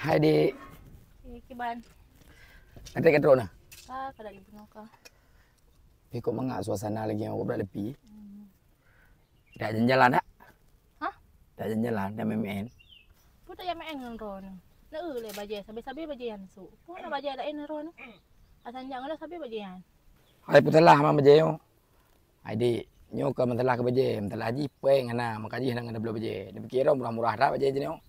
Hai Dik. Kiban. Nanti katro na. Kada libu ka. Kok mengak suasana lagi yang ngobrol lebih. Dah jalan tak? Hah? Dah jalan, dah main. Puta ya main dengan ron. Na le baje sabi-sabi bajean su. Puna baje lain ron. Asan jangan sabi bajean. Hai putalah mama baje. Hai Dik, nyo ke mentalah ke baje, mentalah haji peng ana, makaji nang ada belum baje. Dia pikir murah-murah dah baje je nyo.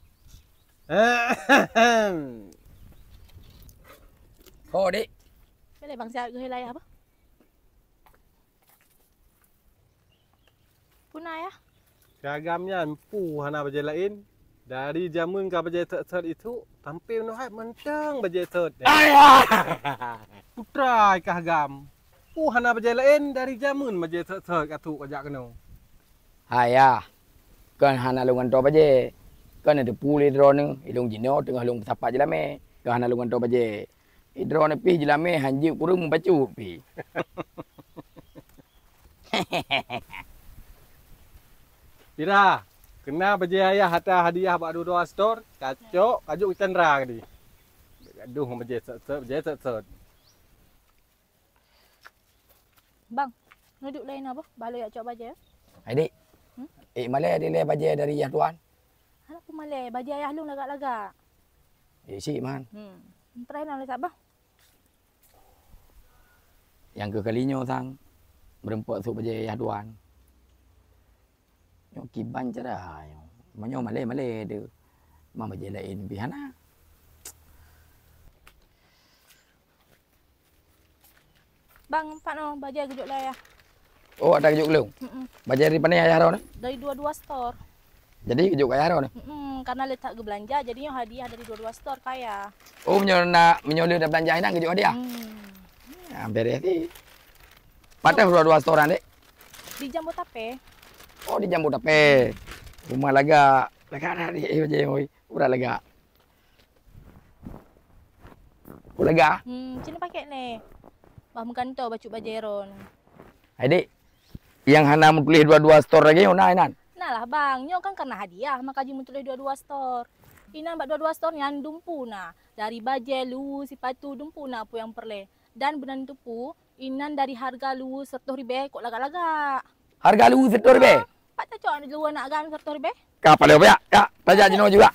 Oh, Dik. Boleh bang siap gue lay apa? Puna ya? Seragamnya empu hana baje lain. Dari jamun ke baje third itu tampil no hai mentang baje third. Ayah. Putra kah gam. Hana baje lain dari jamun baje third katu kajak keno. Ayah. Kan hana lungan to baje. Kan ada puli drone ilung jino tengah lung tapak jelame. Kan hana lungan to baje. Drone pi jelame hanji kurung bacu pi. Pira, kena baje ayah hata hadiah bak dua store, kacok, kajuk Chandra tadi. Gaduh baje third. Bang, nuduk lain apa? Balo ya cok baje. Hai Dik. Malay ada le baje dari Yah Tuan. Anak aku malay baje ayah lu lagak-lagak. Si man. Try nak letak bang. Yang ke kalinya sang berempat su baje Yah Tuan. Nyo kiban cara nyo. Manyo malay de. Mama baje lain bihana. Bang, empat no baje gejuk lah ya. Oh, ada kejuk lu. Baje dari mana ayah ron? Dari dua-dua store. Jadi kejuk ayah ron. Karena letak ke belanja, jadinya hadiah dari dua-dua store kaya. Oh, menyoleh dah belanja ini kejuk dia. Hampir ya sih. Patah dua-dua restoran dek. Di Jambu Tape. Oh, di Jambu Tape. Rumah lega ada di baje oi. Udah lega. Lega. Cina pakai nih. Bah bukan tu baju bajeron. Hai Dik. Yang hana mau pilih dua-dua store lagi ona inan. Nah lah bang, nyo kan karena hadiah maka jimu tulis dua-dua store. Inan bak dua-dua store yang dumpu na. Dari baje lu sipatu dumpu na pu yang perle. Dan benan tu pu inan dari harga lu 100.000 kok lagak-lagak. Harga lu 100.000. Pak tak cok lu nak gam 100.000? Kapal ya? Ya, tajak jino juga.